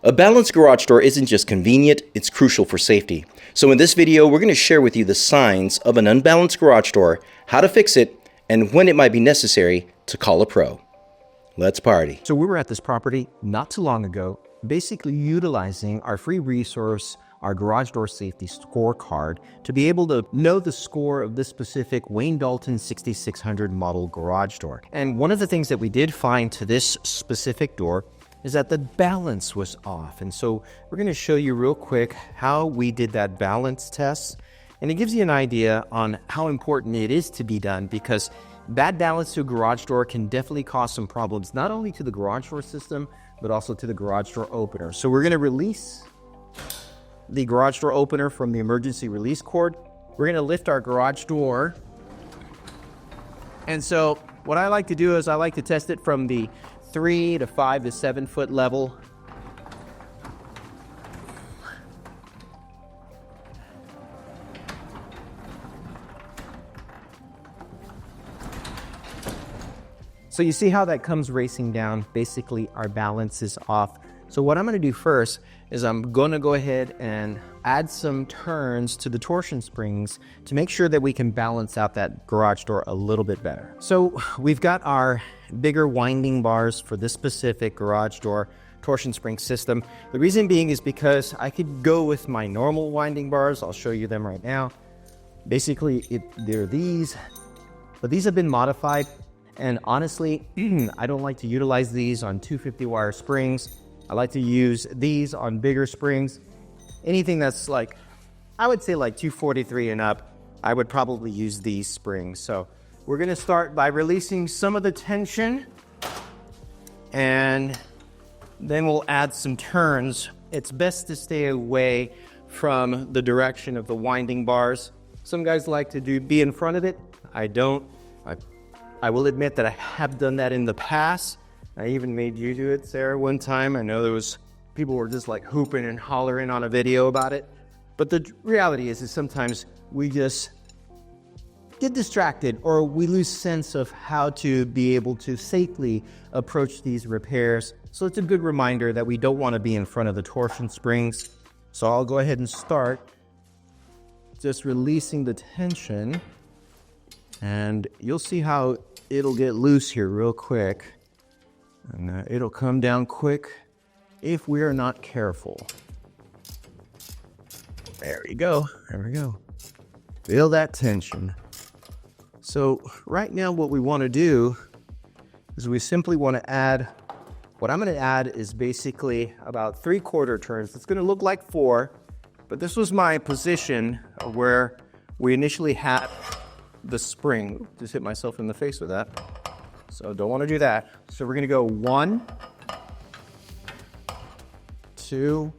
A balanced garage door isn't just convenient, it's crucial for safety. So in this video, we're going to share with you the signs of an unbalanced garage door, how to fix it, and when it might be necessary to call a pro. Let's party. So we were at this property not too long ago, basically utilizing our free resource, our garage door safety scorecard, to be able to know the score of this specific Wayne Dalton 6600 model garage door. And one of the things that we did find to this specific door is that the balance was off. And so we're going to show you real quick how we did that balance test. And it gives you an idea on how important it is to be done, because bad balance to a garage door can definitely cause some problems, not only to the garage door system, but also to the garage door opener. So we're going to release the garage door opener from the emergency release cord. We're going to lift our garage door. And so what I like to do is I like to test it from the 3 to 5 to 7 foot level. So you see how that comes racing down. Basically, our balance is off. So what I'm going to do first is I'm going to go ahead and add some turns to the torsion springs to make sure that we can balance out that garage door a little bit better. So we've got our bigger winding bars for this specific garage door torsion spring system. The reason being is because I could go with my normal winding bars. I'll show you them right now. Basically, they're these, but these have been modified. And honestly, I don't like to utilize these on 250 wire springs. I like to use these on bigger springs. Anything that's like, I would say like 243 and up, I would probably use these springs. So we're gonna start by releasing some of the tension, and then we'll add some turns. It's best to stay away from the direction of the winding bars. Some guys like to be in front of it. I don't. I will admit that I have done that in the past. I even made you do it, Sarah, one time. I know people were just like hooping and hollering on a video about it. But the reality is sometimes we just get distracted, or we lose sense of how to be able to safely approach these repairs. So it's a good reminder that we don't want to be in front of the torsion springs. So I'll go ahead and start just releasing the tension, and you'll see how it'll get loose here real quick. And it'll come down quick if we are not careful. There we go. There we go. Feel that tension. So right now what we want to do is we simply want to add, what I'm going to add is basically about 3/4 turns. It's going to look like 4, but this was my position where we initially had the spring. Just hit myself in the face with that. So don't want to do that. So we're going to go 1, 2,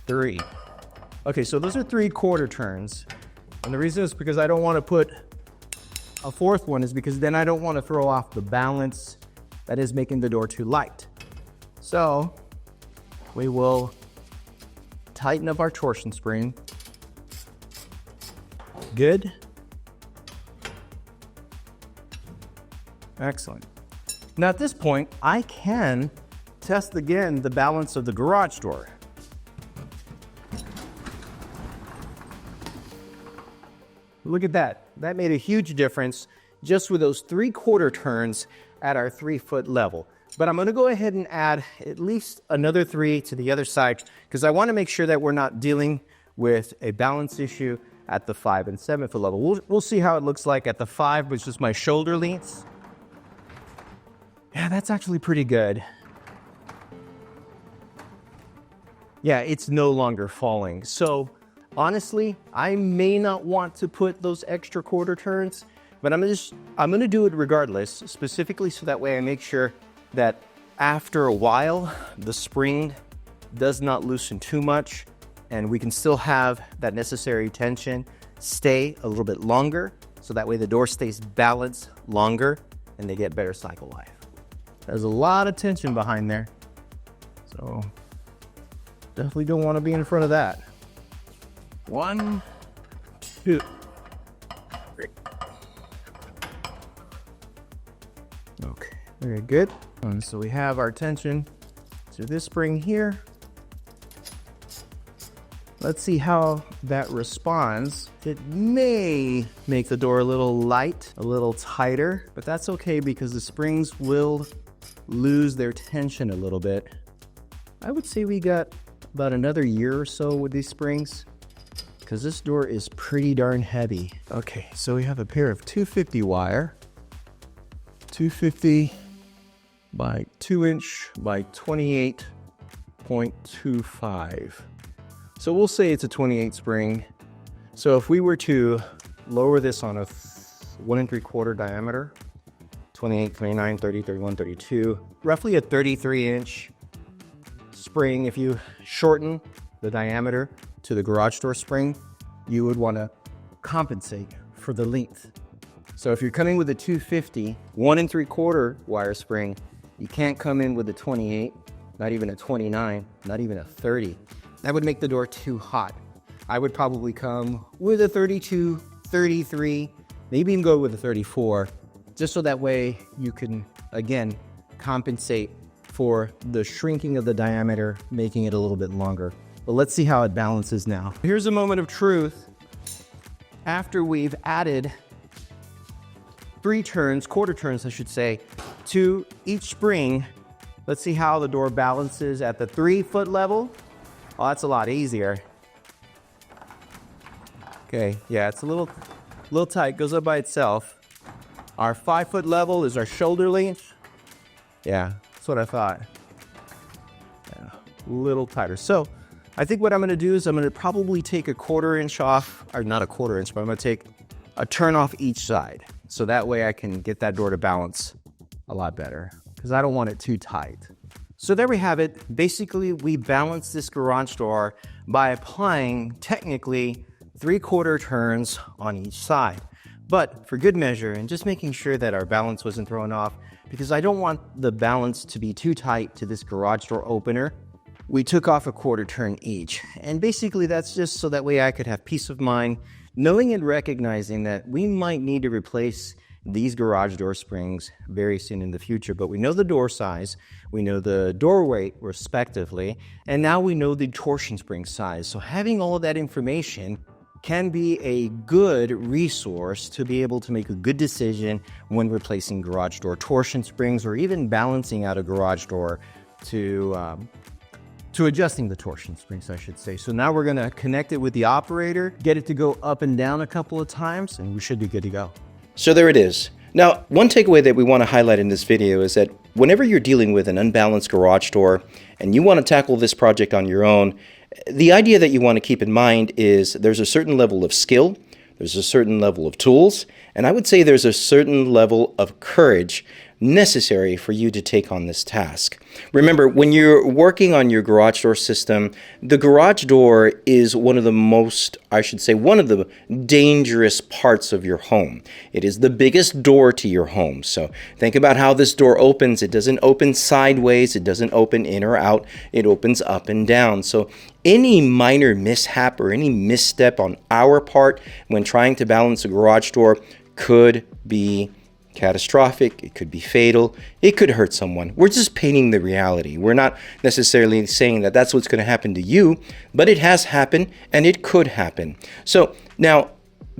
3. Okay, so those are 3/4 turns. And the reason is because I don't want to put a 4th one, is because then I don't want to throw off the balance that is making the door too light. So we will tighten up our torsion spring. Good. Excellent. Now at this point, I can test again the balance of the garage door. Look at that. That made a huge difference just with those 3/4 turns at our 3-foot level. But I'm going to go ahead and add at least another 3 to the other side, because I want to make sure that we're not dealing with a balance issue at the 5 and 7 foot level. We'll see how it looks like at the 5, which is my shoulder lengths. Yeah, that's actually pretty good. Yeah, it's no longer falling. So honestly, I may not want to put those extra 1/4 turns, but I'm gonna do it regardless, specifically so that way I make sure that after a while, the spring does not loosen too much, and we can still have that necessary tension stay a little bit longer, so that way the door stays balanced longer and they get better cycle life. There's a lot of tension behind there, so definitely don't want to be in front of that. 1, 2, 3. Okay, very good. And so we have our tension to this spring here. Let's see how that responds. It may make the door a little light, a little tighter, but that's okay because the springs will lose their tension a little bit. I would say we got about another year or so with these springs because this door is pretty darn heavy. Okay, so we have a pair of 250 wire, 250 by 2" by 28.25. So we'll say it's a 28 spring. So if we were to lower this on a 1 3/4 diameter, 28, 29, 30, 31, 32, roughly a 33" spring, if you shorten the diameter to the garage door spring, you would want to compensate for the length. So if you're coming with a 250, 1 3/4 wire spring, you can't come in with a 28, not even a 29, not even a 30. That would make the door too hot. I would probably come with a 32, 33, maybe even go with a 34, just so that way you can, again, compensate for the shrinking of the diameter, making it a little bit longer. But let's see how it balances now. Here's a moment of truth. After we've added 3 turns, quarter turns I should say, to each spring, let's see how the door balances at the 3-foot level. Oh, that's a lot easier. Okay, yeah, it's a little tight, goes up by itself. Our 5-foot level is our shoulder length. Yeah, that's what I thought. Yeah, a little tighter. So I think what I'm gonna do is I'm gonna probably take a 1/4 inch off, or not a 1/4 inch, but I'm gonna take a turn off each side. So that way I can get that door to balance a lot better because I don't want it too tight. So there we have it. Basically, we balance this garage door by applying technically 3/4 turns on each side. But for good measure and just making sure that our balance wasn't thrown off, because I don't want the balance to be too tight to this garage door opener, we took off a 1/4 turn each. And basically that's just so that way I could have peace of mind, knowing and recognizing that we might need to replace these garage door springs very soon in the future. But we know the door size, we know the door weight respectively, and now we know the torsion spring size. So having all of that information can be a good resource to be able to make a good decision when replacing garage door torsion springs or even balancing out a garage door to adjusting the torsion springs, I should say. So now we're gonna connect it with the operator, get it to go up and down a couple of times, and we should be good to go. So there it is. Now, one takeaway that we want to highlight in this video is that whenever you're dealing with an unbalanced garage door and you want to tackle this project on your own, the idea that you want to keep in mind is there's a certain level of skill, there's a certain level of tools, and I would say there's a certain level of courage necessary for you to take on this task. Remember, when you're working on your garage door system, the garage door is one of the most, I should say, one of the dangerous parts of your home. It is the biggest door to your home. So think about how this door opens. It doesn't open sideways. It doesn't open in or out. It opens up and down. So any minor mishap or any misstep on our part when trying to balance a garage door could be catastrophic, it could be fatal, it could hurt someone. We're just painting the reality. We're not necessarily saying that that's what's going to happen to you, but it has happened and it could happen. So now,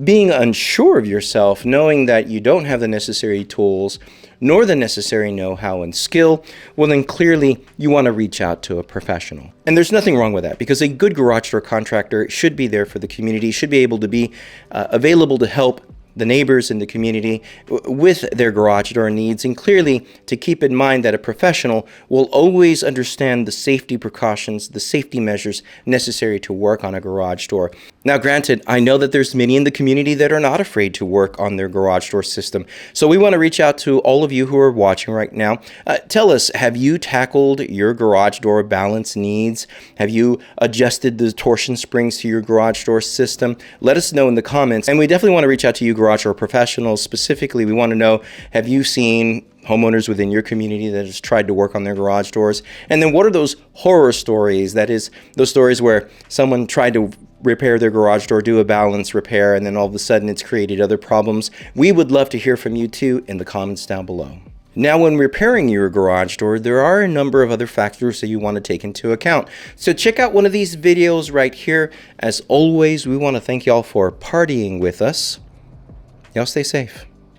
being unsure of yourself, knowing that you don't have the necessary tools, nor the necessary know-how and skill, well then clearly you want to reach out to a professional. And there's nothing wrong with that, because a good garage door contractor should be there for the community, should be able to be available to help the neighbors in the community with their garage door needs, and clearly to keep in mind that a professional will always understand the safety precautions, the safety measures necessary to work on a garage door. Now granted, I know that there's many in the community that are not afraid to work on their garage door system. So we want to reach out to all of you who are watching right now. Tell us, have you tackled your garage door balance needs? Have you adjusted the torsion springs to your garage door system? Let us know in the comments, and we definitely want to reach out to you garage door professionals. Specifically, we want to know, have you seen homeowners within your community that has tried to work on their garage doors? And then what are those horror stories? That is, those stories where someone tried to repair their garage door, do a balance repair, and then all of a sudden it's created other problems. We would love to hear from you too in the comments down below. Now, when repairing your garage door, there are a number of other factors that you want to take into account. So check out one of these videos right here. As always, we want to thank y'all for partying with us. Y'all stay safe.